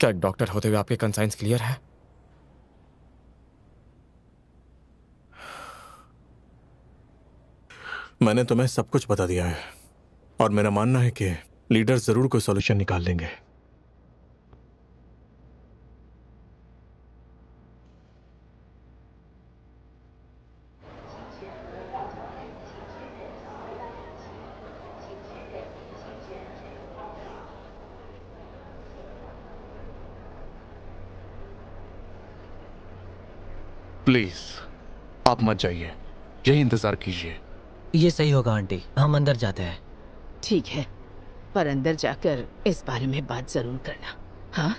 क्या एक डॉक्टर होते हुए आपके कंसाइंस क्लियर है? मैंने तुम्हें सब कुछ बता दिया है और मेरा मानना है कि लीडर जरूर कोई सॉल्यूशन निकाल लेंगे। प्लीज आप मत जाइए, यही इंतजार कीजिए। ये सही होगा आंटी, हम अंदर जाते हैं। ठीक है, पर अंदर जाकर इस बारे में बात जरूर करना। हाँ,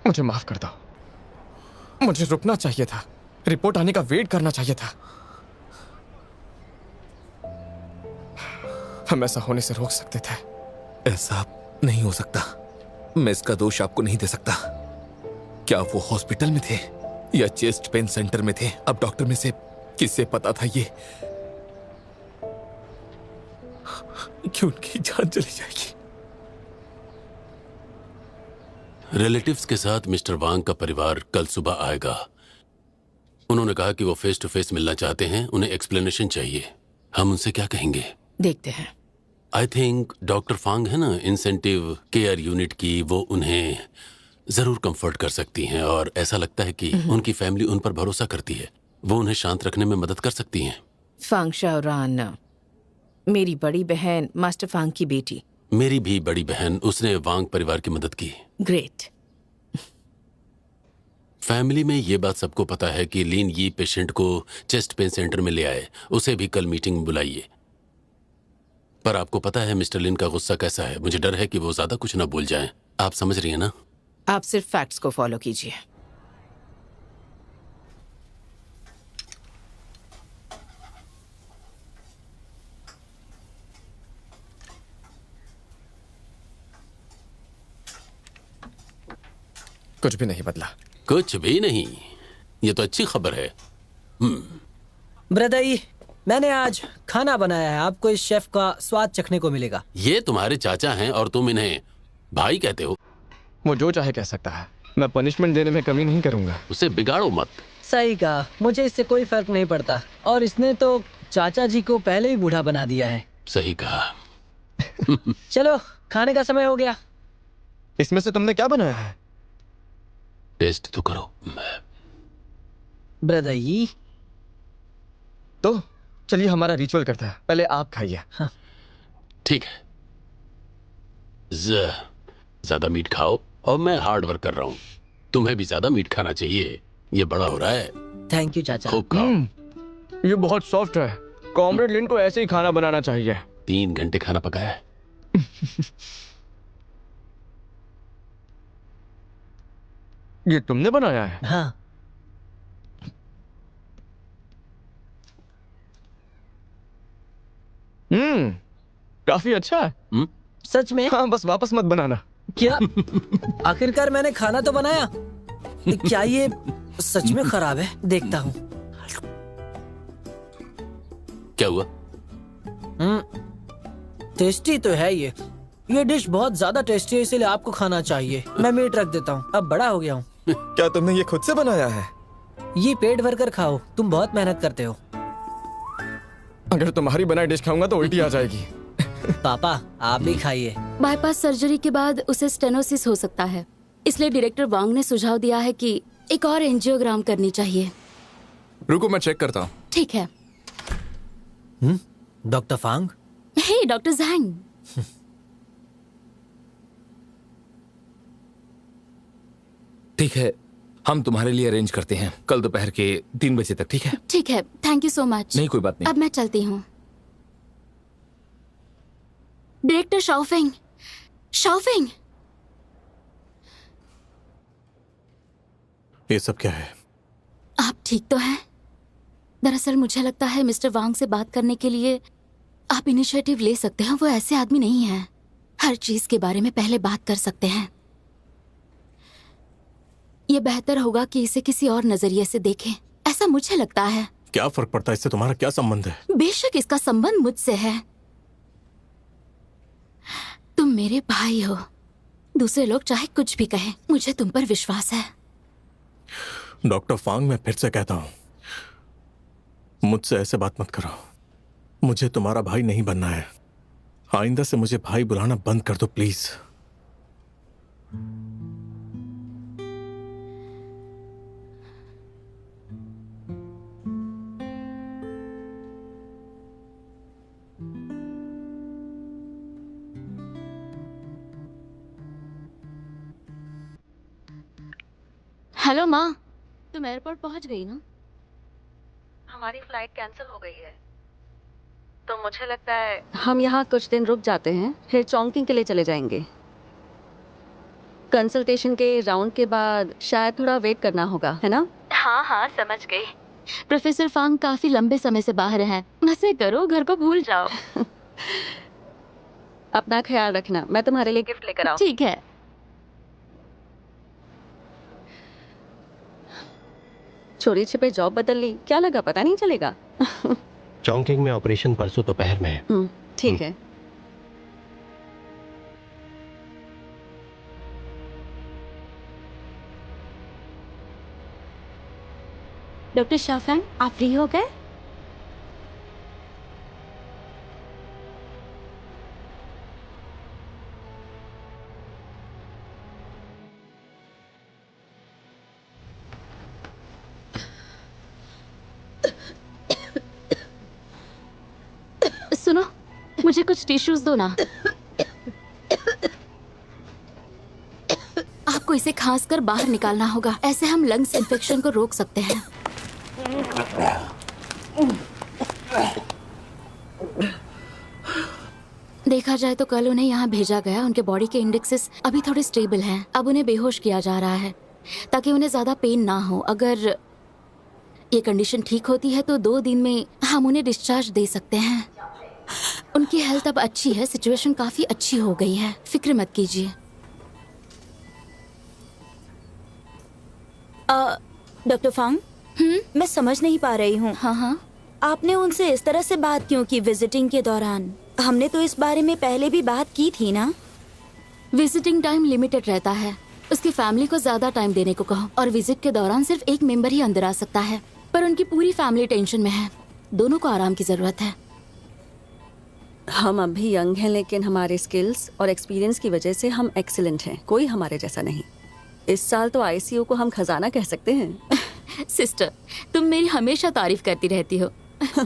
मुझे माफ कर दो, मुझे रुकना चाहिए था, रिपोर्ट आने का वेट करना चाहिए था। हम ऐसा होने से रोक सकते थे। ऐसा नहीं हो सकता। मैं इसका दोष आपको नहीं दे सकता। क्या वो हॉस्पिटल में थे या चेस्ट पेन सेंटर में थे? अब डॉक्टर में से किससे पता था ये कि उनकी जान चली जाएगी? रिलेटिव्स के साथ मिस्टर वांग का परिवार कल सुबह आएगा। उन्होंने कहा कि वो फेस टू फेस मिलना चाहते हैं, उन्हें एक्सप्लेनेशन चाहिए। हम उनसे क्या कहेंगे? देखते हैं। आई थिंक डॉक्टर फांग है ना, इंसेंटिव केयर यूनिट की, वो उन्हें जरूर कंफर्ट कर सकती हैं और ऐसा लगता है कि उनकी फैमिली उन पर भरोसा करती है। वो उन्हें शांत रखने में मदद कर सकती हैं। फांग शाओरान मेरी बड़ी बहन मास्टर फांग की बेटी। मेरी भी बड़ी बहन, उसने वांग परिवार की मदद की। ग्रेट। फैमिली में ये बात सबको पता है कि लीन यी पेशेंट को चेस्ट पेन सेंटर में ले आए। उसे भी कल मीटिंग में बुलाइए। पर आपको पता है मिस्टर लिन का गुस्सा कैसा है। मुझे डर है कि वो ज्यादा कुछ ना बोल जाएं। आप समझ रही हैं ना? आप सिर्फ फैक्ट्स को फॉलो कीजिए। कुछ भी नहीं बदला। कुछ भी नहीं? ये तो अच्छी खबर है। ब्रदर, मैंने आज खाना बनाया है, आपको इस शेफ का स्वाद चखने को मिलेगा। ये तुम्हारे चाचा हैं और तुम इन्हें भाई कहते हो? वो जो चाहे कह सकता है, मैं पनिशमेंट देने में कमी नहीं करूंगा। उसे बिगाड़ो मत। सही कहा, मुझे इससे कोई फर्क नहीं पड़ता। और इसने तो चाचा जी को पहले ही बूढ़ा बना दिया है। सही कहा। चलो, खाने का समय हो गया। इसमें से तुमने क्या बनाया है? टेस्ट तो करो। ब्रदर, तो चलिए हमारा रिचुअल करता है। पहले आप खाइए। हाँ। ठीक है। ज्यादा मीट खाओ और मैं हार्ड वर्क कर रहा हूँ। तुम्हें भी ज्यादा मीट खाना चाहिए, ये बड़ा हो रहा है। थैंक यू चाचा। खूब खाओ। ये बहुत सॉफ्ट है। कॉमरेड लिन को ऐसे ही खाना बनाना चाहिए। 3 घंटे खाना पकाया है। ये तुमने बनाया है? हाँ। काफी अच्छा है। सच में? हाँ, बस वापस मत बनाना। क्या? आखिरकार मैंने खाना तो बनाया। क्या ये सच में खराब है? देखता हूँ। क्या हुआ? टेस्टी तो है ये डिश बहुत ज्यादा टेस्टी है, इसीलिए आपको खाना चाहिए। मैं मीट रख देता हूँ, अब बड़ा हो गया हूँ। क्या तुमने ये खुद से बनाया है? ये पेट भर कर खाओ, तुम बहुत मेहनत करते हो। अगर तुम्हारी बनाई डिश खाऊंगा तो उल्टी आ जाएगी। पापा, आप भी खाइए। बाईपास सर्जरी के बाद उसे स्टेनोसिस हो सकता है, इसलिए डायरेक्टर वांग ने सुझाव दिया है कि एक और एंजियोग्राम करनी चाहिए। रुको, मैं चेक करता हूँ। ठीक है। डॉक्टर फांग? हे डॉक्टर ज़ैंग। ठीक है, हम तुम्हारे लिए अरेंज करते हैं कल दोपहर के 3 बजे तक। ठीक है? ठीक है, थैंक यू सो मच। नहीं, कोई बात नहीं। अब मैं चलती हूँ। डायरेक्टर शाओफेंग, शाओफेंग। ये सब क्या है? आप ठीक तो हैं? दरअसल मुझे लगता है मिस्टर वांग से बात करने के लिए आप इनिशिएटिव ले सकते हैं। वो ऐसे आदमी नहीं है। हर चीज के बारे में पहले बात कर सकते हैं। ये बेहतर होगा कि इसे किसी और नजरिए से देखें, ऐसा मुझे लगता है। क्या फर्क पड़ता है, इससे तुम्हारा क्या संबंध है? बेशक इसका संबंध मुझसे है। तुम मेरे भाई हो, दूसरे लोग चाहे कुछ भी कहें, मुझे तुम पर विश्वास है। डॉक्टर फांग, मैं फिर से कहता हूं, मुझसे ऐसे बात मत करो। मुझे तुम्हारा भाई नहीं बनना है। आइंदा से मुझे भाई बुलाना बंद कर दो प्लीज। हेलो माँ, तुम एयरपोर्ट पहुंच गई ना? हमारी फ्लाइट कैंसिल हो गई है, तो मुझे लगता है हम यहाँ कुछ दिन रुक जाते हैं, फिर चौंकिंग के लिए चले जाएंगे। कंसल्टेशन के राउंड के बाद शायद थोड़ा वेट करना होगा, है ना? हाँ हाँ, समझ गई। प्रोफेसर फांग काफी लंबे समय से बाहर हैं। मजे करो, घर को भूल जाओ। अपना ख्याल रखना, मैं तुम्हारे लिए गिफ्ट लेकर आऊँ। ठीक है। चोरी छिपे जॉब बदल ली, क्या लगा पता नहीं चलेगा। चौंकिंग में ऑपरेशन परसों दोपहर में है। ठीक है। डॉक्टर शाफैंग, आप फ्री हो गए? सुनो, मुझे कुछ टिश्यूज दो ना। आपको इसे खास कर बाहर निकालना होगा, ऐसे हम लंग्स इन्फेक्शन को रोक सकते हैं। देखा जाए तो कल उन्हें यहाँ भेजा गया। उनके बॉडी के इंडेक्सेस अभी थोड़े स्टेबल हैं। अब उन्हें बेहोश किया जा रहा है ताकि उन्हें ज्यादा पेन ना हो। अगर ये कंडीशन ठीक होती है तो 2 दिन में हम उन्हें डिस्चार्ज दे सकते हैं। उनकी हेल्थ अब अच्छी है, सिचुएशन काफी अच्छी हो गई है, फिक्र मत कीजिए। डॉक्टर फांग, मैं समझ नहीं पा रही हूँ। हाँ, आपने उनसे इस तरह से बात क्यों की विजिटिंग के दौरान? हमने तो इस बारे में पहले भी बात की थी ना। विजिटिंग टाइम लिमिटेड रहता है, उसकी फैमिली को ज्यादा टाइम देने को कहो। और विजिट के दौरान सिर्फ एक मेंबर ही अंदर आ सकता है, पर उनकी पूरी फैमिली टेंशन में है। दोनों को आराम की जरूरत है। हम अभी यंग हैं, लेकिन हमारे स्किल्स और एक्सपीरियंस की वजह से हम एक्सीलेंट हैं। कोई हमारे जैसा नहीं। इस साल तो आईसीयू को हम खजाना कह सकते हैं। सिस्टर, तुम मेरी हमेशा तारीफ करती रहती हो।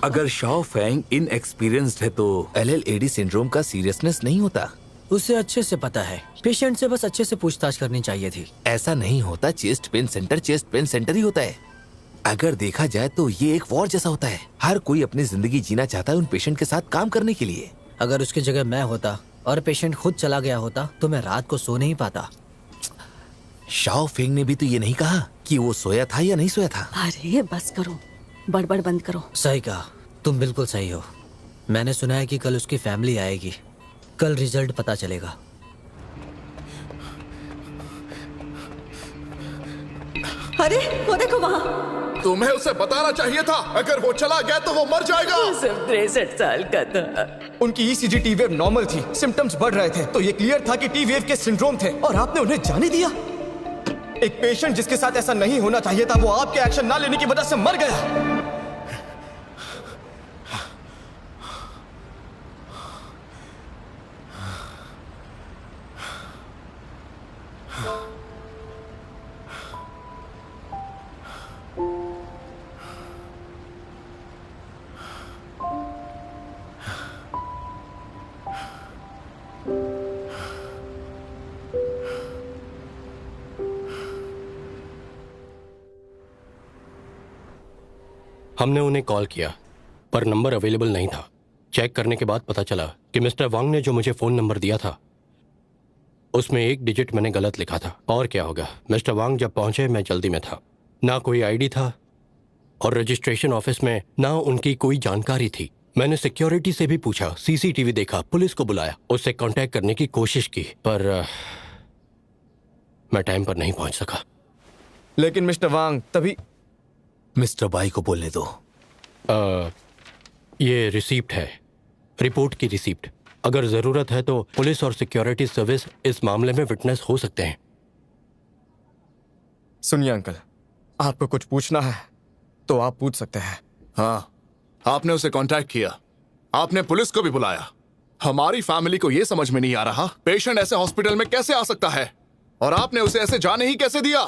अगर शाओ फैंग इनएक्सपीरियंस्ड है तो LLAD सिंड्रोम का सीरियसनेस नहीं होता। उसे अच्छे से पता है। पेशेंट से बस अच्छे से पूछताछ करनी चाहिए थी। ऐसा नहीं होता। चेस्ट पेन सेंटर ही होता है। अगर देखा जाए तो ये एक वॉर जैसा होता है। हर कोई अपनी जिंदगी जीना चाहता है उन पेशेंट के साथ काम करने के लिए। अगर उसकी जगह मैं होता और पेशेंट खुद चला गया होता तो मैं रात को सो नहीं पाता। शाओ फेंग ने भी तो ये नहीं कहा कि वो सोया था या नहीं सोया था। अरे बस करो, बड़बड़ बंद करो। सही कहा, तुम बिल्कुल सही हो। मैंने सुना है कि कल उसकी फैमिली आएगी। कल रिजल्ट पता चलेगा। अरे वो देखो वहाँ। तुम्हें उसे बताना चाहिए था। अगर वो चला गया तो वो मर जाएगा। सिर्फ 63 साल का था। उनकी ECG टी वेव नॉर्मल थी, सिम्टम्स बढ़ रहे थे, तो ये क्लियर था कि टी वेव के सिंड्रोम थे, और आपने उन्हें जाने दिया। एक पेशेंट जिसके साथ ऐसा नहीं होना चाहिए था, वो आपके एक्शन ना लेने की वजह से मर गया। हमने उन्हें कॉल किया पर नंबर अवेलेबल नहीं था। चेक करने के बाद पता चला कि मिस्टर वांग ने जो मुझे फोन नंबर दिया था उसमें 1 डिजिट मैंने गलत लिखा था। और क्या होगा, मिस्टर वांग जब पहुंचे मैं जल्दी में था। ना कोई आईडी था और रजिस्ट्रेशन ऑफिस में ना उनकी कोई जानकारी थी। मैंने सिक्योरिटी से भी पूछा, सीसीटीवी देखा, पुलिस को बुलाया, उससे कांटेक्ट करने की कोशिश की, पर मैं टाइम पर नहीं पहुंच सका। लेकिन मिस्टर वांग तभी। मिस्टर बाई को बोलने दो। ये रिसीप्ट है, रिपोर्ट की रिसीप्ट। अगर जरूरत है तो पुलिस और सिक्योरिटी सर्विस इस मामले में विटनेस हो सकते हैं। सुनिए अंकल, आपको कुछ पूछना है तो आप पूछ सकते हैं। हाँ, आपने उसे कांटेक्ट किया, आपने पुलिस को भी बुलाया। हमारी फैमिली को यह समझ में नहीं आ रहा पेशेंट ऐसे हॉस्पिटल में कैसे आ सकता है, और आपने उसे ऐसे जाने ही कैसे दिया?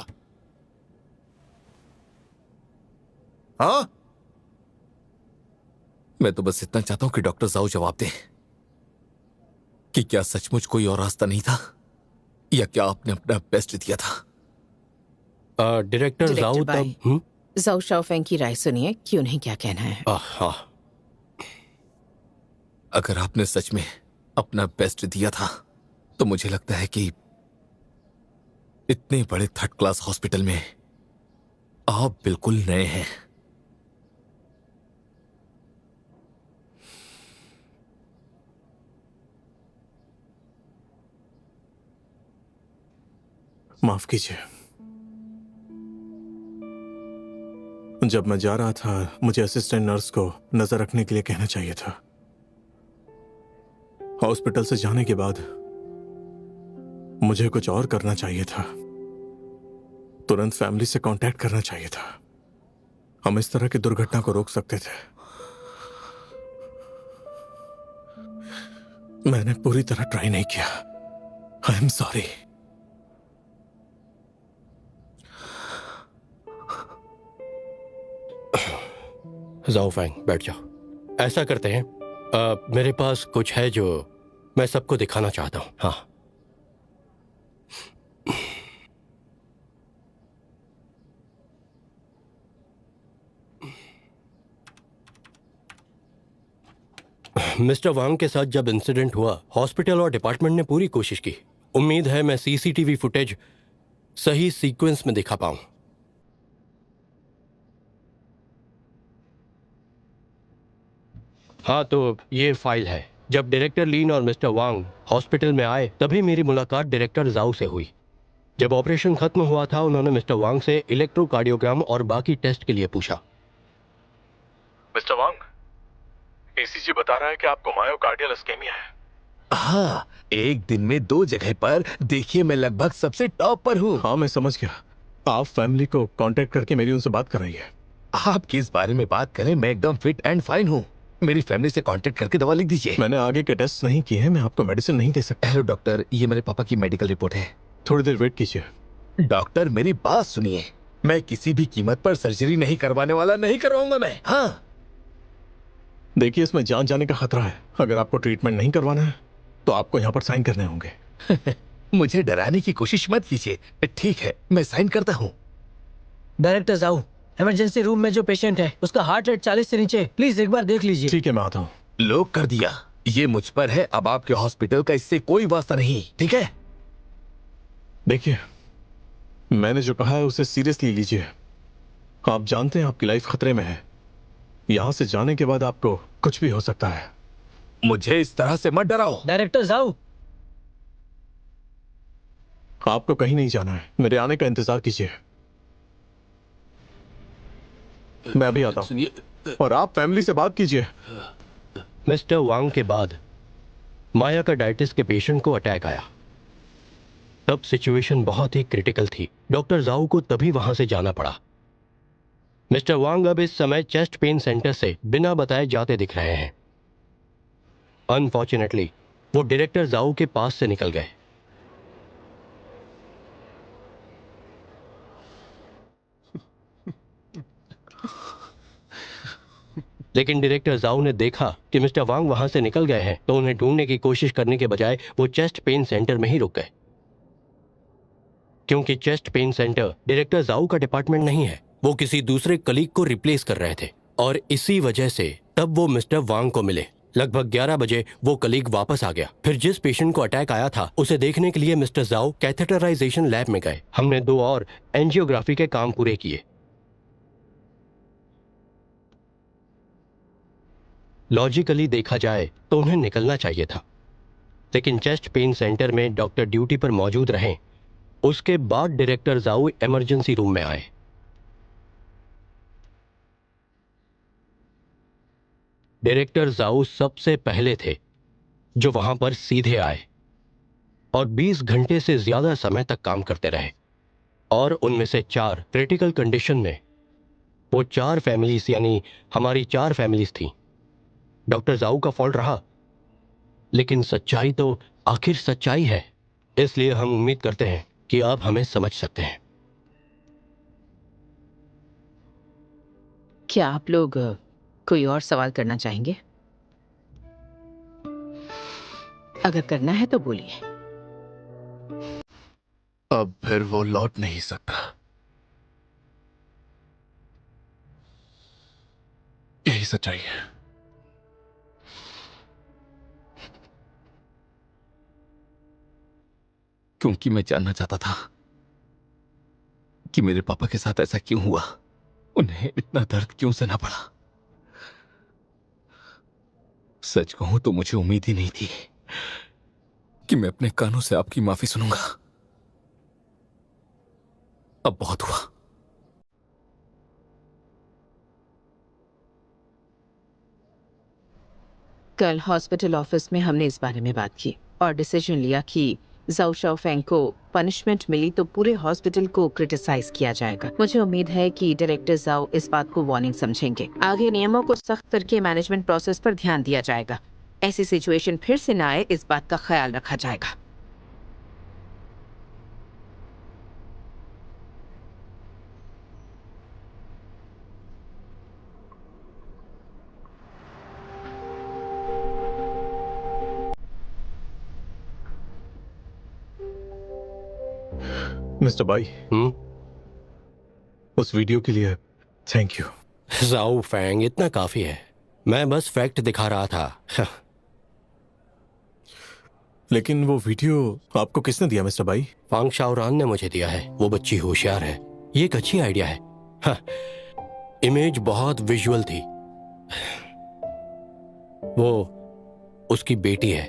हाँ, मैं तो बस इतना चाहता हूं कि डॉक्टर जाओ जवाब दें कि क्या सचमुच कोई और रास्ता नहीं था, या क्या आपने अपना बेस्ट दिया था? डायरेक्टर जाओ तब जाओ शाओफेंग की राय सुनिए कि उन्हें क्या कहना है। अगर आपने सच में अपना बेस्ट दिया था तो मुझे लगता है कि इतने बड़े थर्ड क्लास हॉस्पिटल में आप बिल्कुल नए हैं। माफ कीजिए, जब मैं जा रहा था मुझे असिस्टेंट नर्स को नजर रखने के लिए कहना चाहिए था। हॉस्पिटल से जाने के बाद मुझे कुछ और करना चाहिए था। तुरंत फैमिली से कांटेक्ट करना चाहिए था। हम इस तरह की दुर्घटना को रोक सकते थे। मैंने पूरी तरह ट्राई नहीं किया। I am sorry. जाओ फैंग, बैठ जाओ। ऐसा करते हैं, मेरे पास कुछ है जो मैं सबको दिखाना चाहता हूं। हाँ, मिस्टर वांग के साथ जब इंसिडेंट हुआ, हॉस्पिटल और डिपार्टमेंट ने पूरी कोशिश की। उम्मीद है मैं सीसीटीवी फुटेज सही सीक्वेंस में दिखा पाऊं। हाँ, तो ये फाइल है। जब डायरेक्टर लीन और मिस्टर वांग हॉस्पिटल में आए तभी मेरी मुलाकात डायरेक्टर जाओ से हुई। जब ऑपरेशन खत्म हुआ था उन्होंने मिस्टर वांग से इलेक्ट्रोकार्डियोग्राम और बाकी टेस्ट के लिए पूछा। मिस्टर वांग, ईसीजी बता रहा है कि आपको मायोकार्डियल इस्केमिया है। हाँ, एक दिन में 2 जगह पर देखिए मैं लगभग सबसे टॉप पर हूँ। हाँ, मैं समझ गया। आप फैमिली को कांटेक्ट करके मेरी उनसे बात कराइए। आप किस बारे में बात करें, मैं एकदम फिट एंड फाइन हूँ। मेरी फैमिली से कांटेक्ट करके दवा लिख दीजिए। मैंने आगे के टेस्ट नहीं किए हैं, मैं आपको मेडिसिन नहीं दे सकता। हेलो डॉक्टर, ये मेरे पापा की मेडिकल रिपोर्ट है। थोड़ी देर वेट कीजिए। डॉक्टर मेरी बात सुनिए, मैं किसी भी कीमत पर सर्जरी नहीं करवाने वाला, नहीं करवाऊंगा मैं। हाँ, देखिए इसमें जान जाने का खतरा है। अगर आपको ट्रीटमेंट नहीं करवाना है तो आपको यहाँ पर साइन करने होंगे। मुझे डराने की कोशिश मत कीजिए। ठीक है, मैं साइन करता हूँ। डायरेक्टर जाओ, इमरजेंसी रूम में जो पेशेंट है उसका हार्ट रेट 40 से नीचे, प्लीज एक बार देख लीजिए। ठीक है, मैं आता हूँ। लोग कर दिया, ये मुझ पर है। अब आपके हॉस्पिटल का इससे कोई वास्ता नहीं, ठीक है? देखिए, मैंने जो कहा है उसे सीरियसली लीजिए। आप जानते हैं आपकी लाइफ खतरे में है। यहां से जाने के बाद आपको कुछ भी हो सकता है। मुझे इस तरह से मत डराओ। डायरेक्टर जाओ, आपको कहीं नहीं जाना है, मेरे आने का इंतजार कीजिए। मैं अभी आता हूं, और आप फैमिली से बात कीजिए। मिस्टर वांग के बाद मायोकार्डिटिस के पेशेंट को अटैक आया। तब सिचुएशन बहुत ही क्रिटिकल थी। डॉक्टर जाओ को तभी वहां से जाना पड़ा। मिस्टर वांग अब इस समय चेस्ट पेन सेंटर से बिना बताए जाते दिख रहे हैं। अनफॉर्चुनेटली वो डायरेक्टर जाओ के पास से निकल गए। लेकिन डायरेक्टर जाओ ने देखा कि मिस्टर वांग वहां से निकल गए हैं, तो उन्हें ढूंढने की कोशिश करने के बजाय वो चेस्ट पेन सेंटर में ही रुक गए, क्योंकि चेस्ट पेन सेंटर डायरेक्टर जाओ का डिपार्टमेंट नहीं है। वो किसी दूसरे कलीग को रिप्लेस कर रहे थे, और इसी वजह से तब वो मिस्टर वांग को मिले। लगभग 11 बजे वो कलीग वापस आ गया। फिर जिस पेशेंट को अटैक आया था उसे देखने के लिए मिस्टर जाओ कैथेटराइजेशन लैब में गए। हमने 2 और एंजियोग्राफी के काम पूरे किए। लॉजिकली देखा जाए तो उन्हें निकलना चाहिए था, लेकिन चेस्ट पेन सेंटर में डॉक्टर ड्यूटी पर मौजूद रहे। उसके बाद डायरेक्टर जाओ इमरजेंसी रूम में आए। डायरेक्टर जाओ सबसे पहले थे जो वहां पर सीधे आए और 20 घंटे से ज्यादा समय तक काम करते रहे, और उनमें से 4 क्रिटिकल कंडीशन में। वो 4 फैमिलीज यानी हमारी 4 फैमिलीज थी। डॉक्टर जाऊ का फॉल्ट रहा, लेकिन सच्चाई तो आखिर सच्चाई है, इसलिए हम उम्मीद करते हैं कि आप हमें समझ सकते हैं। क्या आप लोग कोई और सवाल करना चाहेंगे? अगर करना है तो बोलिए। अब फिर वो लौट नहीं सकता, यही सच्चाई है। क्योंकि मैं जानना चाहता था कि मेरे पापा के साथ ऐसा क्यों हुआ, उन्हें इतना दर्द क्यों सहना पड़ा। सच कहूं तो मुझे उम्मीद ही नहीं थी कि मैं अपने कानों से आपकी माफी सुनूंगा। अब बहुत हुआ। कल हॉस्पिटल ऑफिस में हमने इस बारे में बात की और डिसीजन लिया कि जाओ शाओफेंग को पनिशमेंट मिली तो पूरे हॉस्पिटल को क्रिटिसाइज किया जाएगा। मुझे उम्मीद है कि डायरेक्टर जाओ इस बात को वार्निंग समझेंगे। आगे नियमों को सख्त करके मैनेजमेंट प्रोसेस पर ध्यान दिया जाएगा। ऐसी सिचुएशन फिर से न आए, इस बात का ख्याल रखा जाएगा। मिस्टर बाई, उस वीडियो के लिए थैंक यू। जाओ फैंग, इतना काफी है। मैं बस फैक्ट दिखा रहा था। लेकिन वो वीडियो आपको किसने दिया मिस्टर बाई? फांग शाओरान ने मुझे दिया है। वो बच्ची होशियार है, ये एक अच्छी आइडिया है। हाँ, इमेज बहुत विजुअल थी। वो उसकी बेटी है।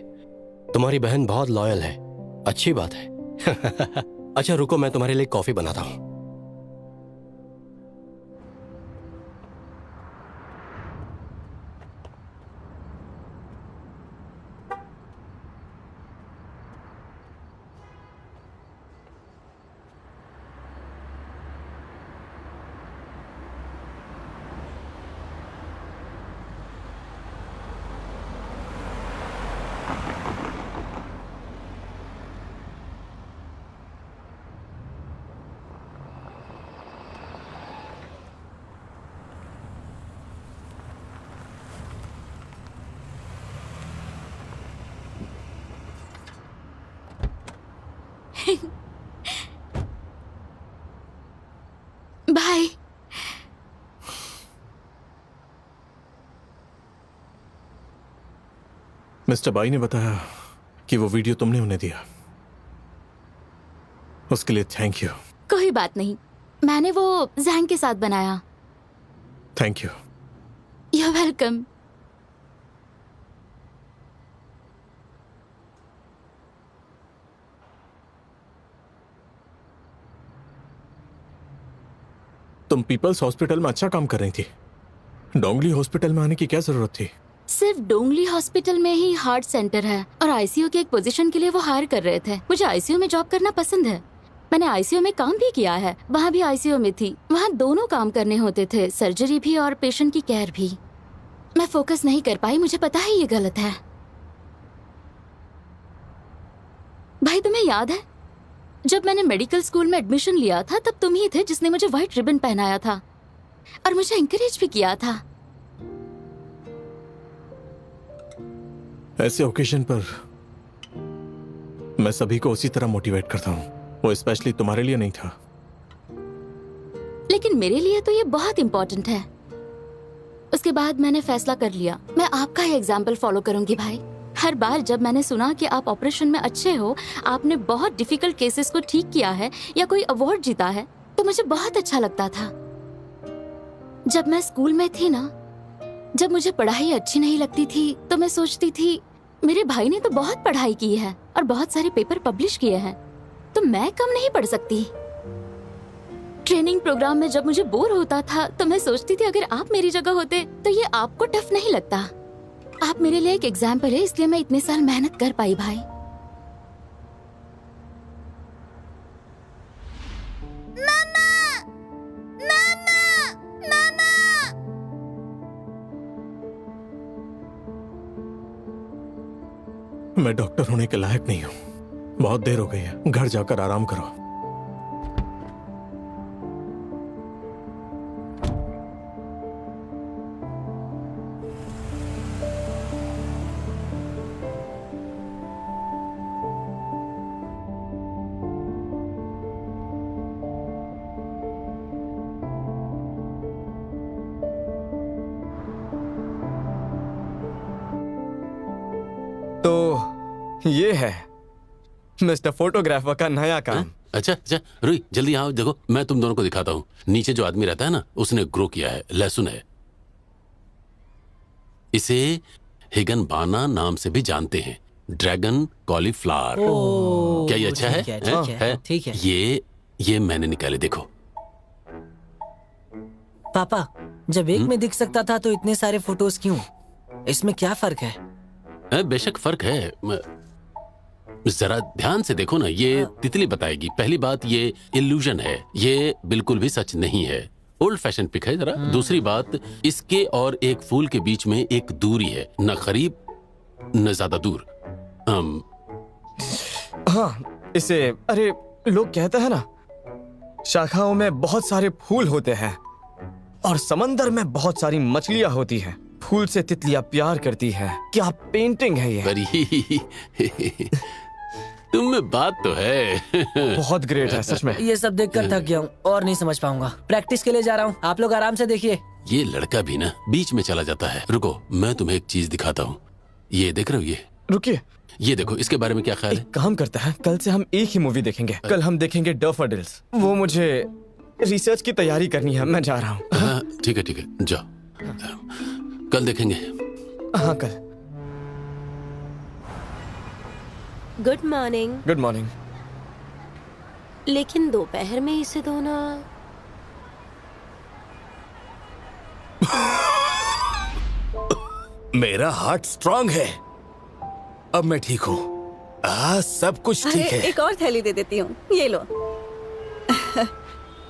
तुम्हारी बहन बहुत लॉयल है, अच्छी बात है। अच्छा रुको, मैं तुम्हारे लिए कॉफी बनाता हूं। बाय। मिस्टर बाई ने बताया कि वो वीडियो तुमने उन्हें दिया, उसके लिए थैंक यू। कोई बात नहीं, मैंने वो जैंग के साथ बनाया। Thank you. You welcome. तुम पीपल्स हॉस्पिटल में अच्छा काम कर रही थी, डोंगली हॉस्पिटल में आने की क्या जरूरत थी? सिर्फ डोंगली हॉस्पिटल में ही हार्ट सेंटर है और आईसीयू की एक पोजीशन के लिए वो हायर कर रहे थे। मुझे आईसीयू में जॉब करना पसंद है। मैंने आईसीयू में काम भी किया है, वहाँ भी आईसीयू में थी। वहाँ दोनों काम करने होते थे, सर्जरी भी और पेशेंट की केयर भी। मैं फोकस नहीं कर पाई, मुझे पता है ये गलत है। भाई तुम्हें याद है जब मैंने मेडिकल स्कूल में एडमिशन लिया था, तब तुम ही थे जिसने मुझे व्हाइट रिबन पहनाया था और मुझे एनकरेज भी किया था। ऐसे ओकेजन पर मैं सभी को उसी तरह मोटिवेट करता हूँ, वो स्पेशली तुम्हारे लिए नहीं था। लेकिन मेरे लिए तो ये बहुत इम्पोर्टेंट है। उसके बाद मैंने फैसला कर लिया, मैं आपका ही एग्जाम्पल फॉलो करूंगी भाई। हर बार जब मैंने सुना कि आप ऑपरेशन में अच्छे हो, आपने बहुत डिफिकल्ट केसेस को ठीक किया है या कोई अवार्ड जीता है, तो मुझे बहुत अच्छा लगता था। जब मैं स्कूल में थी ना, जब मुझे पढ़ाई अच्छी नहीं लगती थी तो मैं सोचती थी मेरे भाई ने तो बहुत पढ़ाई की है और बहुत सारे पेपर पब्लिश किए हैं, तो मैं कम नहीं पढ़ सकती। ट्रेनिंग प्रोग्राम में जब मुझे बोर होता था तो मैं सोचती थी अगर आप मेरी जगह होते तो ये आपको टफ नहीं लगता। आप मेरे लिए एक एग्जाम्पल है, इसलिए मैं इतने साल मेहनत कर पाई भाई। मैं डॉक्टर होने के लायक नहीं हूँ। बहुत देर हो गई है, घर जाकर आराम करो। तो ये है मिस्टर फोटोग्राफर का नया काम। अच्छा अच्छा रुई, जल्दी आओ, देखो मैं तुम दोनों को दिखाता हूँ। नीचे जो आदमी रहता है ना, उसने ग्रो किया है, लहसुन है। इसे हिगन बाना नाम से भी जानते हैं, ड्रैगन कॉलीफ्लावर। क्या ये अच्छा है? ठीक है। ये मैंने निकाले, देखो। पापा, जब एक में दिख सकता था तो इतने सारे फोटोज क्यों? इसमें क्या फर्क है? बेशक फर्क है, जरा ध्यान से देखो ना। ये तितली बताएगी। पहली बात, ये इल्यूजन है, ये बिल्कुल भी सच नहीं है, ओल्ड फैशन पिक है जरा। दूसरी बात, इसके और एक फूल के बीच में एक दूरी है, न करीब न ज्यादा दूर। हाँ, इसे अरे लोग कहते हैं ना, शाखाओं में बहुत सारे फूल होते हैं और समंदर में बहुत सारी मछलियां होती हैं। फूल से तितलियां प्यार करती है। क्या पेंटिंग है ये? तुम में बात तो है। बहुत ग्रेट है सच में। ये सब देखकर थक गया हूँ और नहीं समझ पाऊंगा। प्रैक्टिस के लिए जा रहा हूँ, आप लोग आराम से देखिए। ये लड़का भी ना बीच में चला जाता है। रुको, मैं तुम्हें एक चीज दिखाता हूँ। ये देख रहे हो? ये रुकिए, ये देखो, इसके बारे में क्या ख्याल है? एक काम करता है, कल से हम एक ही मूवी देखेंगे। कल हम देखेंगे डैफोडिल्स। वो मुझे रिसर्च की तैयारी करनी है, मैं जा रहा हूँ। ठीक है, जाओ। कल देखेंगे। हाँ, कल। Good morning. Good morning. लेकिन दोपहर में इसे धोना। मेरा हार्ट स्ट्रांग है, अब मैं ठीक हूँ। सब कुछ ठीक है। एक और थैली दे देती हूँ, ये लो।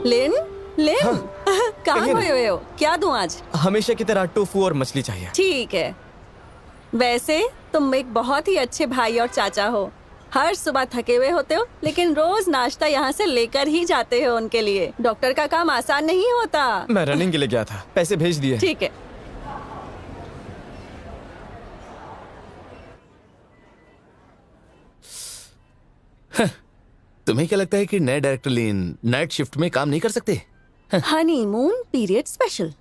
लिन, कहाँ गए हुए हो? क्या दूं आज? हमेशा की तरह टोफू और मछली चाहिए। ठीक है। वैसे तुम एक बहुत ही अच्छे भाई और चाचा हो। हर सुबह थके हुए होते हो, लेकिन रोज नाश्ता यहाँ से लेकर ही जाते हो उनके लिए। डॉक्टर का काम आसान नहीं होता। मैं रनिंग के लिए गया था, पैसे भेज दिए। ठीक है। तुम्हें क्या लगता है कि नए डायरेक्टर लीन नाइट शिफ्ट में काम नहीं कर सकते? Honeymoon period special.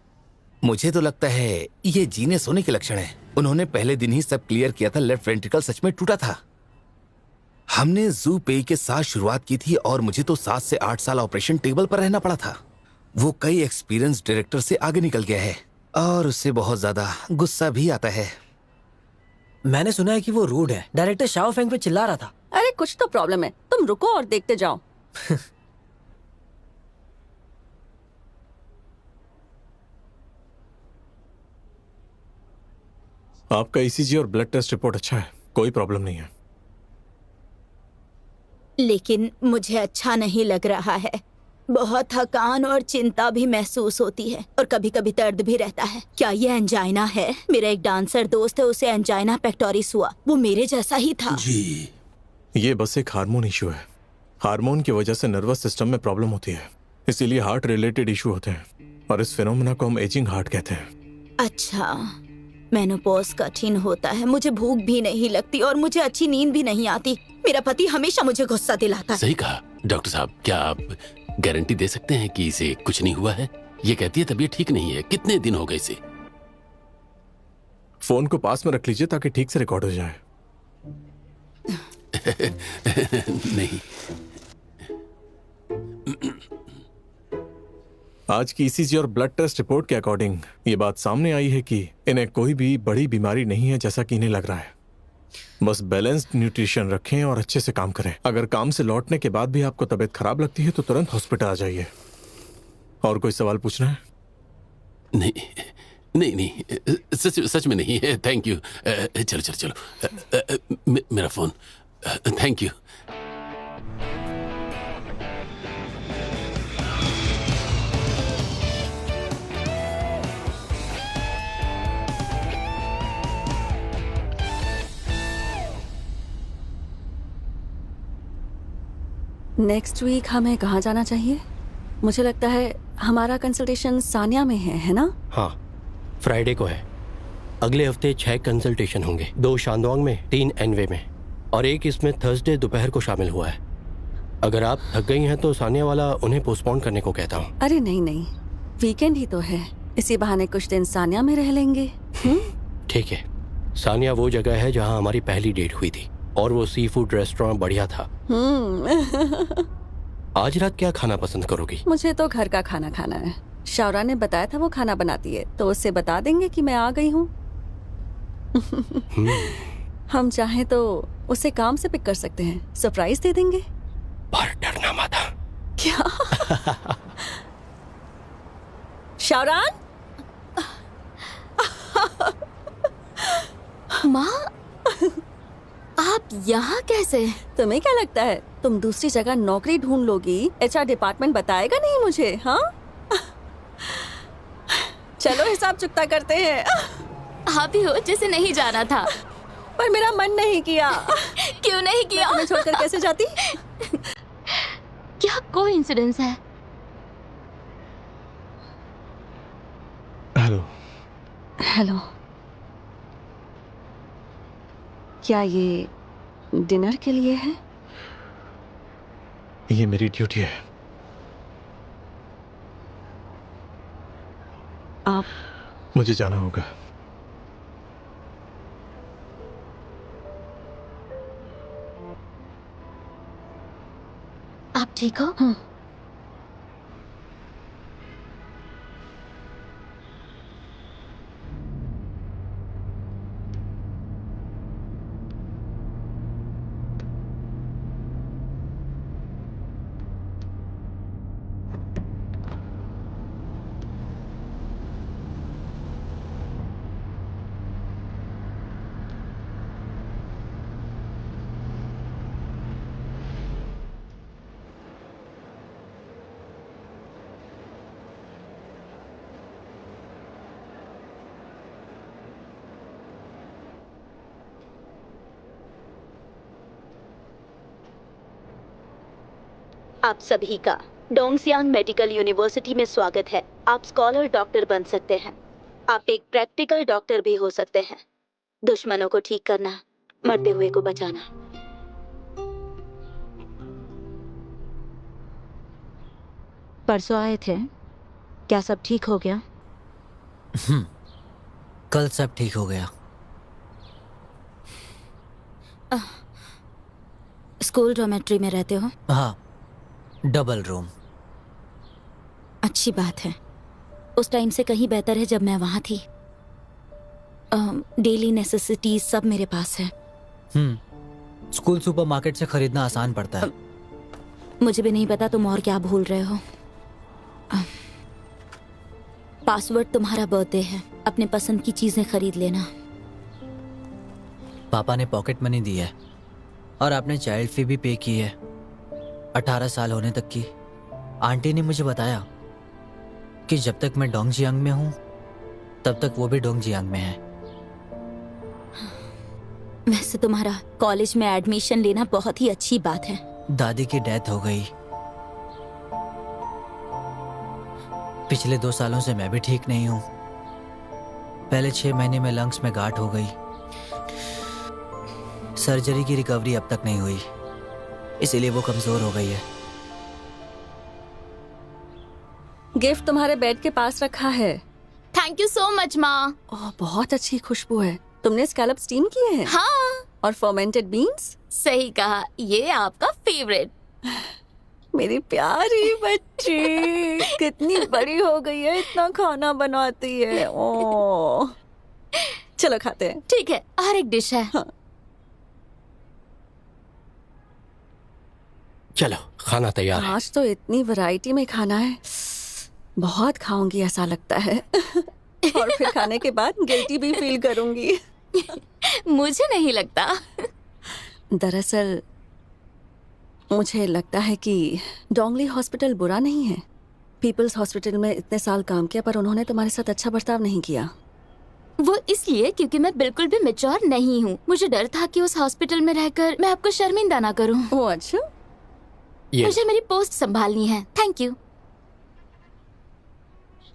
मुझे तो लगता है ये जीनियस होने के लक्षण है। उन्होंने पहले दिन ही सब क्लियर किया था। लेफ्ट वेंट्रिकल सच में टूटा था। हमने जू पेई के साथ शुरुआत की थी और मुझे तो 7 से 8 साल ऑपरेशन टेबल पर रहना पड़ा था। वो कई एक्सपीरियंस डायरेक्टर से आगे निकल गया है और उससे बहुत ज्यादा गुस्सा भी आता है। मैंने सुना है कि वो रूड है। डायरेक्टर शाओ फेंग पे चिल्ला रहा था। अरे कुछ तो प्रॉब्लम है, तुम रुको और देखते जाओ। आपका ईसीजी और ब्लड टेस्ट रिपोर्ट अच्छा है, कोई प्रॉब्लम नहीं है। लेकिन मुझे अच्छा नहीं लग रहा है। बहुत थकान और चिंता भी महसूस होती है और कभी कभी दर्द भी रहता है। क्या ये एंजाइना है? मेरा एक डांसर दोस्त है, उसे एंजाइना पेक्टोरिस हुआ। वो मेरे जैसा ही था। जी, ये बस एक हार्मोन इशू है। हार्मोन की वजह से नर्वस सिस्टम में प्रॉब्लम होती है, इसीलिए हार्ट रिलेटेड इशू होते हैं और इस फिनोमेना को हम एजिंग हार्ट कहते हैं। अच्छा, मेनोपॉज कठिन होता है। मुझे भूख भी नहीं लगती और मुझे अच्छी नींद भी नहीं आती। मेरा पति हमेशा मुझे गुस्सा दिलाता है। सही कहा डॉक्टर साहब। क्या आप गारंटी दे सकते हैं कि इसे कुछ नहीं हुआ है? ये कहती है तबीयत ठीक नहीं है। कितने दिन हो गए इसे? फोन को पास में रख लीजिए ताकि ठीक से रिकॉर्ड हो जाए। नहीं। आज की ईसीजी और ब्लड टेस्ट रिपोर्ट के अकॉर्डिंग ये बात सामने आई है कि इन्हें कोई भी बड़ी बीमारी नहीं है जैसा कि इन्हें लग रहा है। बस बैलेंस्ड न्यूट्रिशन रखें और अच्छे से काम करें। अगर काम से लौटने के बाद भी आपको तबीयत खराब लगती है तो तुरंत हॉस्पिटल आ जाइए। और कोई सवाल पूछना है? नहीं नहीं नहीं, सच में नहीं है। Thank you. चलो चलो चलो, मेरा phone. Thank you. Next week हमें कहाँ जाना चाहिए? मुझे लगता है हमारा कंसल्टेशन सानिया में है ना? हाँ, फ्राइडे को है। अगले हफ्ते 6 कंसल्टेशन होंगे, 2 शांदोंग में, 3 एनवे में, और एक इसमें थर्सडे दोपहर को शामिल हुआ है। अगर आप थक गई हैं तो सानिया वाला उन्हें पोस्टपोन करने को कहता हूँ। अरे नहीं नहीं, वीकेंड ही तो है, इसी बहाने कुछ दिन सानिया में रह लेंगे। ठीक है। सानिया वो जगह है जहाँ हमारी पहली डेट हुई थी, और वो सी फूड रेस्टोरेंट बढ़िया था। आज रात क्या खाना पसंद करोगी? मुझे तो घर का खाना खाना है। शावरा ने बताया था वो खाना बनाती है, तो उससे बता देंगे कि मैं आ गई हूँ। हम चाहें तो उसे काम से पिक कर सकते हैं, सरप्राइज दे देंगे। पर डरना मत। क्या? शावरान? माँ, आप यहाँ कैसे? तुम्हें क्या लगता है तुम दूसरी जगह नौकरी ढूंढ लोगी? एचआर डिपार्टमेंट बताएगा नहीं मुझे? हाँ, चलो हिसाब चुकता करते हैं। आप ही हो जिसे नहीं जाना था। पर मेरा मन नहीं किया। क्यों नहीं किया? मैं तुम्हें छोड़कर कैसे जाती? क्या कोइंसिडेंस है? हेलो। हेलो। क्या ये डिनर के लिए है? ये मेरी ड्यूटी है। आप? मुझे जाना होगा। आप ठीक हो? आप सभी का डोंगसियांग मेडिकल यूनिवर्सिटी में स्वागत है। आप स्कॉलर डॉक्टर बन सकते हैं। आप एक प्रैक्टिकल डॉक्टर भी हो सकते हैं। दुश्मनों को ठीक करना, मरते हुए को बचाना। परसों आए थे, क्या सब ठीक हो गया? कल सब ठीक हो गया। स्कूल डॉर्मेट्री में रहते हो? हाँ, डबल रूम। अच्छी बात है। उस टाइम से कहीं बेहतर है जब मैं वहां थी। डेली नेसेसिटीज सब मेरे पास है। स्कूल सुपरमार्केट से खरीदना आसान पड़ता है। मुझे भी नहीं पता तुम और क्या भूल रहे हो। पासवर्ड तुम्हारा बर्थडे है, अपने पसंद की चीजें खरीद लेना। पापा ने पॉकेट मनी दी है और आपने चाइल्ड फी भी पे की है, 18 साल होने तक की। आंटी ने मुझे बताया कि जब तक मैं डोंगजियांग में हूँ तब तक वो भी डोंगजियांग में है। वैसे तुम्हारा कॉलेज में एडमिशन लेना बहुत ही अच्छी बात है। दादी की डेथ हो गई। पिछले 2 सालों से मैं भी ठीक नहीं हूँ। पहले 6 महीने में लंग्स में गांठ हो गई। सर्जरी की रिकवरी अब तक नहीं हुई, इसीलिए वो कमजोर हो गई है। गिफ्ट तुम्हारे बेड के पास रखा है। थैंक यू सो मच माँ। ओह, बहुत अच्छी खुशबू है। तुमने स्कैलप स्टीम किए हैं? हाँ। और फर्मेंटेड बीन्स? सही कहा, ये आपका फेवरेट। मेरी प्यारी बच्ची कितनी बड़ी हो गई है, इतना खाना बनाती है। ओ चलो खाते हैं। ठीक है, और एक डिश है। हाँ। चलो खाना तैयार है। आज तो इतनी वैरायटी में खाना है, बहुत खाऊंगी ऐसा लगता है। और फिर खाने के बाद गिल्टी भी फील करूंगी। मुझे नहीं लगता। दरअसल मुझे लगता है कि डोंगली हॉस्पिटल बुरा नहीं है। पीपल्स हॉस्पिटल में इतने साल काम किया पर उन्होंने तुम्हारे साथ अच्छा बर्ताव नहीं किया। वो इसलिए क्योंकि मैं बिल्कुल भी मैच्योर नहीं हूँ। मुझे डर था कि उस हॉस्पिटल में रहकर मैं आपको शर्मिंदा ना करूँ। ओह अच्छा। मुझे मेरी पोस्ट संभालनी है। Thank you.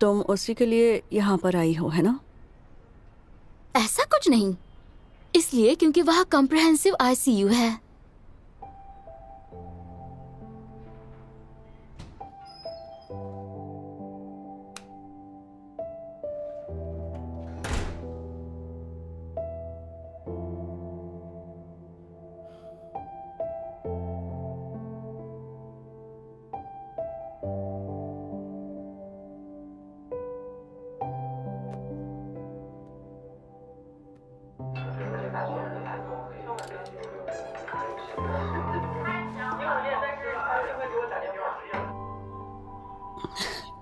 तुम उसी के लिए यहाँ पर आई हो, है ना? ऐसा कुछ नहीं, इसलिए क्योंकि वहाँ कॉम्प्रिहेंसिव आईसीयू है।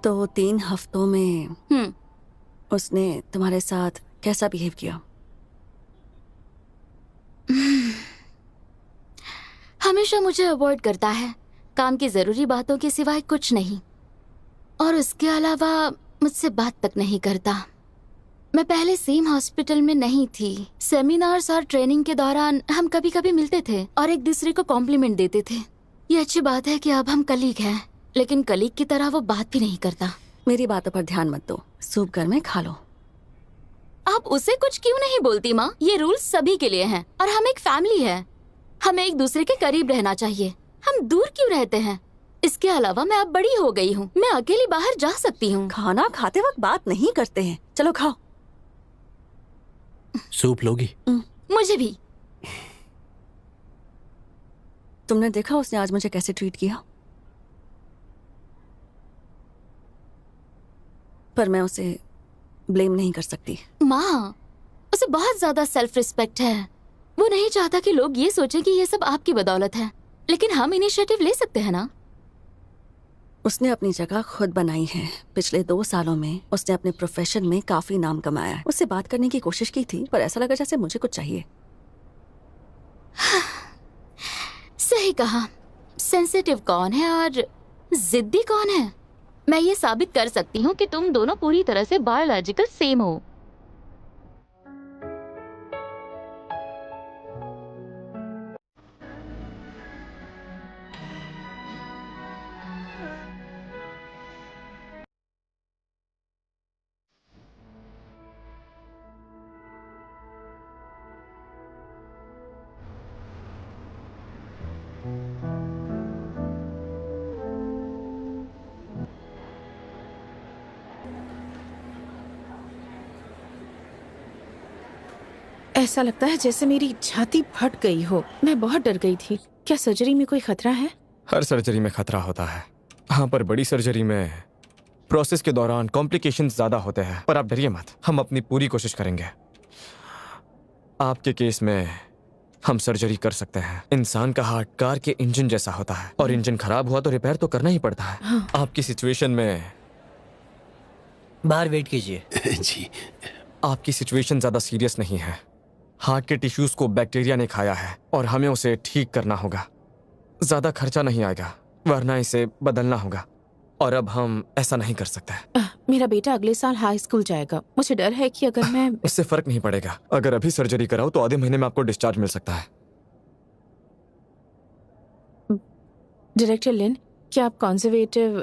तो 3 हफ्तों में उसने तुम्हारे साथ कैसा बिहेव किया? हमेशा मुझे अवॉइड करता है, काम की जरूरी बातों के सिवाय कुछ नहीं, और उसके अलावा मुझसे बात तक नहीं करता। मैं पहले सेम हॉस्पिटल में नहीं थी। सेमिनार्स और ट्रेनिंग के दौरान हम कभी कभी मिलते थे और एक दूसरे को कॉम्प्लीमेंट देते थे। ये अच्छी बात है कि अब हम कलीग हैं, लेकिन कलीग की तरह वो बात भी नहीं करता। मेरी बातों पर ध्यान मत दो, सूप घर में खा लो। आप उसे कुछ क्यों नहीं बोलती माँ? ये रूल सभी के लिए हैं और हम एक फैमिली है। हमें एक दूसरे के करीब रहना चाहिए। हम दूर क्यों रहते हैं? इसके अलावा मैं अब बड़ी हो गई हूँ, मैं अकेली बाहर जा सकती हूँ। खाना खाते वक्त बात नहीं करते हैं। चलो खाओ। सूप लोगी? मुझे भी। तुमने देखा उसने आज मुझे कैसे ट्रीट किया? पर मैं उसे ब्लेम नहीं कर सकती। माँ, उसे बहुत ज्यादा सेल्फ रिस्पेक्ट है। वो नहीं चाहता कि लोग ये सोचें कि ये सब आपकी बदौलत है, लेकिन हम इनिशिएटिव ले सकते हैं ना। उसने अपनी जगह खुद बनाई है। पिछले 2 सालों में उसने अपने प्रोफेशन में काफी नाम कमाया है। उससे बात करने की कोशिश की थी, पर ऐसा लगा जैसे मुझे कुछ चाहिए। सही कहा। सेंसिटिव कौन है और जिद्दी कौन है? मैं ये साबित कर सकती हूँ कि तुम दोनों पूरी तरह से बायोलॉजिकल सेम हो। ऐसा लगता है जैसे मेरी छाती फट गई हो। मैं बहुत डर गई थी। क्या सर्जरी में कोई खतरा है? हर सर्जरी में खतरा होता है। हाँ, पर बड़ी सर्जरी में प्रोसेस के दौरान कॉम्प्लिकेशंस ज्यादा होते हैं। पर आप डरिए मत, हम अपनी पूरी कोशिश करेंगे। आपके केस में हम सर्जरी कर सकते हैं। इंसान का हार्ट कार के इंजन जैसा होता है और इंजन खराब हुआ तो रिपेयर तो करना ही पड़ता है। हाँ। आपकी सिचुएशन में बाहर वेट कीजिए। जी। आपकी सिचुएशन ज्यादा सीरियस नहीं है। हार्ट के टिश्यूज को बैक्टीरिया ने खाया है और हमें उसे ठीक करना होगा। ज्यादा खर्चा नहीं आएगा, वरना इसे बदलना होगा, और अब हम ऐसा नहीं कर सकते। मेरा बेटा अगले साल हाई स्कूल जाएगा। मुझे डर है कि अगर मैं उससे फर्क नहीं पड़ेगा। अगर अभी सर्जरी कराओ तो आधे महीने में आपको डिस्चार्ज मिल सकता है। डायरेक्टर लिन, क्या आप कंजर्वेटिव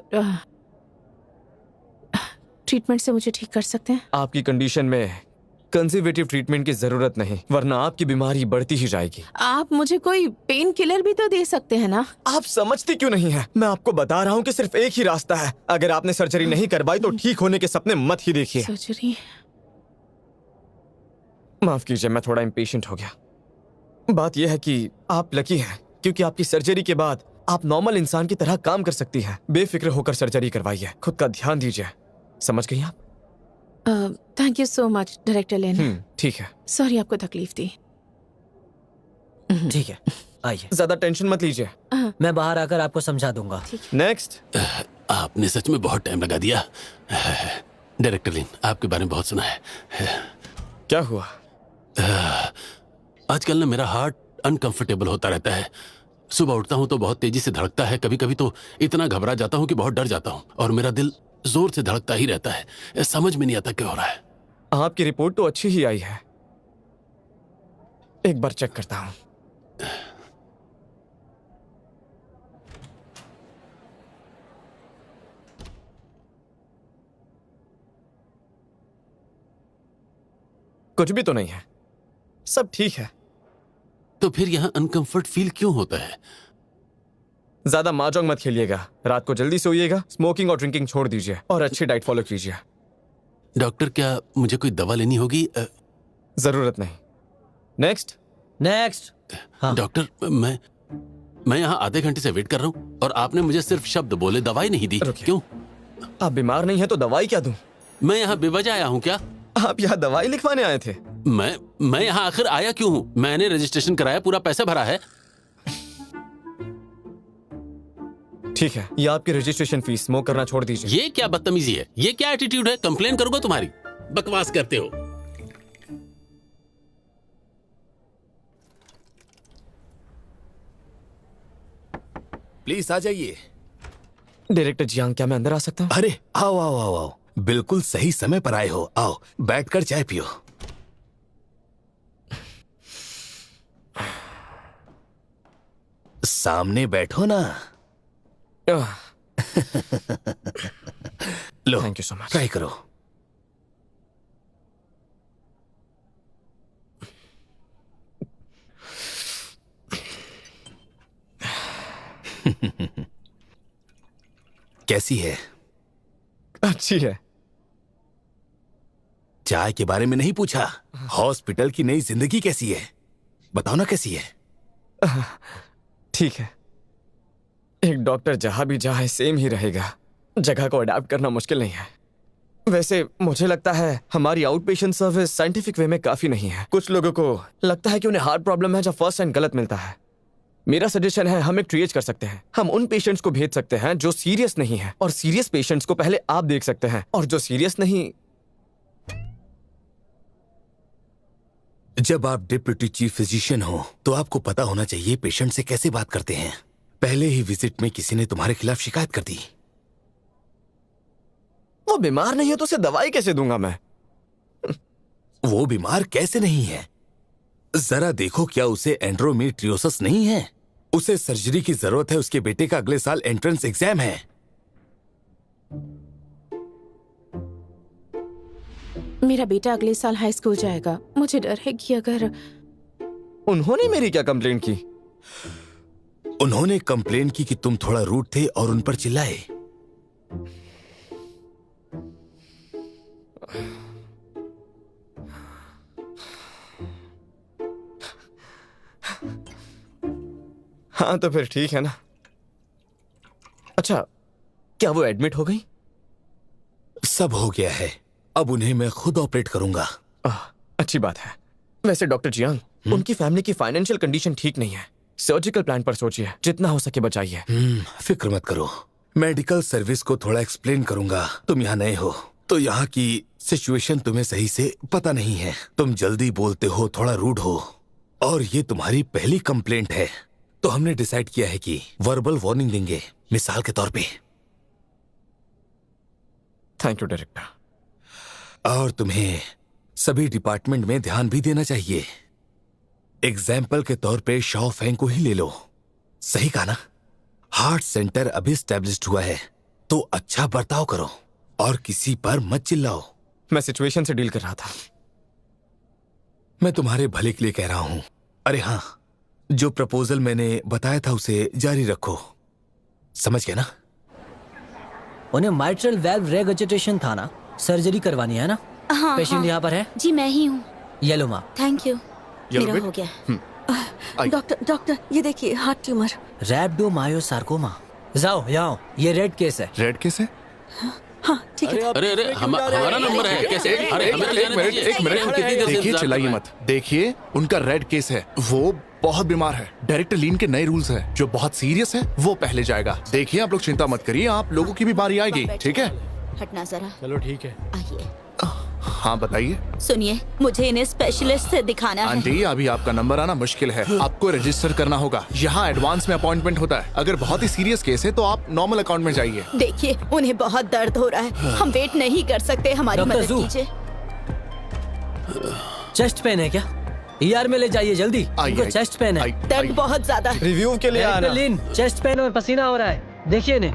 ट्रीटमेंट से मुझे ठीक कर सकते हैं? आपकी कंडीशन में कंजर्वेटिव ट्रीटमेंट की जरूरत नहीं, वरना आपकी बीमारी बढ़ती ही जाएगी। आप मुझे कोई पेन किलर भी तो दे सकते हैं ना? आप समझती क्यों नहीं है? मैं आपको बता रहा हूँ कि सिर्फ एक ही रास्ता है। अगर आपने सर्जरी नहीं करवाई तो ठीक होने के सपने मत ही देखिए। सर्जरी? माफ कीजिए, मैं थोड़ा इम्पेशेंट हो गया। बात यह है कि आप लकी हैं, क्योंकि आपकी सर्जरी के बाद आप नॉर्मल इंसान की तरह काम कर सकती हैं। बेफिक्र होकर सर्जरी करवाइए, खुद का ध्यान दीजिए। समझ गई आप? Thank you so much director Lane. ठीक है। सॉरी आपको तकलीफ दी। ठीक है, आइए। ज्यादा टेंशन मत लीजिए, मैं बाहर आकर आपको समझा दूंगा। नेक्स्ट। आपने सच में बहुत टाइम लगा दिया। डायरेक्टर लिन, आपके बारे में बहुत सुना है। क्या हुआ? आजकल ना मेरा हार्ट अनकंफर्टेबल होता रहता है। सुबह उठता हूँ तो बहुत तेजी से धड़कता है, कभी कभी तो इतना घबरा जाता हूँ कि बहुत डर जाता हूँ, और मेरा दिल जोर से धड़कता ही रहता है। समझ में नहीं आता क्या हो रहा है। आपकी रिपोर्ट तो अच्छी ही आई है, एक बार चेक करता हूँ। कुछ भी तो नहीं है, सब ठीक है। तो फिर यहाँ अनकंफर्ट फील क्यों होता है? ज्यादा mahjong मत खेलिएगा, रात को जल्दी सोइएगा, स्मोकिंग और ड्रिंकिंग छोड़ दीजिए और अच्छी डाइट फॉलो कीजिए। डॉक्टर, क्या मुझे कोई दवा लेनी होगी? जरूरत नहीं। नेक्स्ट। हाँ। डॉक्टर, मैं यहाँ आधे घंटे से वेट कर रहा हूँ और आपने मुझे सिर्फ शब्द बोले, दवाई नहीं दी। क्यों? आप बीमार नहीं है तो दवाई क्या दूं? मैं यहाँ बेवजह आया हूँ क्या? आप यहाँ दवाई लिखवाने आए थे? मैं यहाँ आखिर आया क्यों हूँ? मैंने रजिस्ट्रेशन कराया, पूरा पैसा भरा है। ठीक है, ये आपकी रजिस्ट्रेशन फीस। स्मोक करना छोड़ दीजिए। ये क्या बदतमीजी है? ये क्या एटीट्यूड है? कंप्लेन करूंगा तुम्हारी। बकवास करते हो। प्लीज आ जाइए। डायरेक्टर जियांग, क्या मैं अंदर आ सकता हूँ? अरे आओ आओ आओ आओ, बिल्कुल सही समय पर आए हो। आओ बैठकर चाय पियो। सामने बैठो ना। लो, thank you so much. Try करो। कैसी है? अच्छी है। चाय के बारे में नहीं पूछा, हॉस्पिटल की नई जिंदगी कैसी है बताओ ना, कैसी है? ठीक है, एक डॉक्टर जहां भी जाए सेम ही रहेगा। जगह को अडैप्ट करना मुश्किल नहीं है। वैसे मुझे लगता है हमारी out patient service scientific way में काफी नहीं है। कुछ लोगों को लगता है कि उन्हें हार्ट प्रॉब्लम है जब फर्स्ट एंड गलत मिलता है। मेरा सजेशन है हम एक ट्रिएज कर सकते हैं। हम उन पेशेंट्स को भेज सकते हैं जो सीरियस नहीं है, और सीरियस पेशेंट्स को पहले आप देख सकते हैं, और जो सीरियस नहीं। जब आप डिप्यूटी चीफ फिजिशियन हो तो आपको पता होना चाहिए पेशेंट से कैसे बात करते हैं। पहले ही विजिट में किसी ने तुम्हारे खिलाफ शिकायत कर दी। वो बीमार नहीं है तो उसे दवाई कैसे दूंगा मैं? वो बीमार कैसे नहीं है? जरा देखो, क्या उसे एंड्रोमेट्रियोसिस नहीं है? उसे सर्जरी की जरूरत है। उसके बेटे का अगले साल एंट्रेंस एग्जाम है। मेरा बेटा अगले साल हाई स्कूल जाएगा। मुझे डर है कि अगर उन्होंने मेरी क्या कंप्लेंट की? उन्होंने कंप्लेन की कि तुम थोड़ा रूड थे और उन पर चिल्लाए। हाँ तो फिर ठीक है ना। अच्छा, क्या वो एडमिट हो गई? सब हो गया है, अब उन्हें मैं खुद ऑपरेट करूंगा। अच्छी बात है। वैसे डॉक्टर जियांग, उनकी फैमिली की फाइनेंशियल कंडीशन ठीक नहीं है। सर्जिकल प्लान पर सोचिए, जितना हो सके बचाइए। फिक्र मत करो, मेडिकल सर्विस को थोड़ा एक्सप्लेन करूंगा। तुम यहाँ नए हो तो यहाँ की सिचुएशन तुम्हें सही से पता नहीं है। तुम जल्दी बोलते हो, थोड़ा रूड हो, और ये तुम्हारी पहली कंप्लेंट है। तो हमने डिसाइड किया है कि वर्बल वार्निंग देंगे, मिसाल के तौर पे। Thank you director. और तुम्हें सभी डिपार्टमेंट में ध्यान भी देना चाहिए। एग्जाम्पल के तौर पे शाओ फेंग को ही ले लो। सही कहा ना? हार्ट सेंटर अभी स्टैब्लिश्ड हुआ है, तो अच्छा बर्ताव करो और किसी पर मत चिल्लाओ। मैं सिचुएशन से डील कर रहा था। मैं तुम्हारे भले के लिए कह रहा हूं। अरे हाँ, जो प्रपोजल मैंने बताया था उसे जारी रखो। समझ गया ना? उन्हें माइट्रल वाल्व रेगर्जिटेशन था ना, सर्जरी करवानी है ना? हाँ, पेशेंट हाँ। यहाँ पर है? जी मैं ही हूँ। ये लो माँ। Thank you. ये लो मेरा बेट। हो गया। डॉक्टर ये देखिए हार्ट ट्यूमर। रैप्डोमायोसार्कोमा। जाओ यहाँ, ये रेड केस है। रेड केस है? हाँ ठीक है। अरे हमारा नंबर है कैसे? अरे एक मिनट देखिए, चिल्लाइए मत। देखिए उनका रेड केस है, वो बहुत बीमार है। डायरेक्टर लीन के नए रूल्स हैं, जो बहुत सीरियस है वो पहले जाएगा। देखिए आप लोग चिंता मत करिए, आप लोगों की भी बारी आएगी, ठीक है? हटना जरा। चलो ठीक है। आइए। हाँ बताइए। सुनिए, मुझे इन्हें स्पेशलिस्ट से दिखाना है। आंटी अभी आपका नंबर आना मुश्किल है, आपको रजिस्टर करना होगा। यहाँ एडवांस में अपॉइंटमेंट होता है। अगर बहुत ही सीरियस केस है तो आप नॉर्मल अकाउंट में जाइए। देखिए उन्हें बहुत दर्द हो रहा है, हम वेट नहीं कर सकते, हमारी डॉक्टर मदद जू। कीजिए। चेस्ट पेन है क्या? ईआर में ले जाइए जल्दी, उनको चेस्ट पेन है। दर्द बहुत ज्यादा है। रिव्यू के लिए आना। लीन, चेस्ट पेन और पसीना हो रहा है, देखिए इन्हें।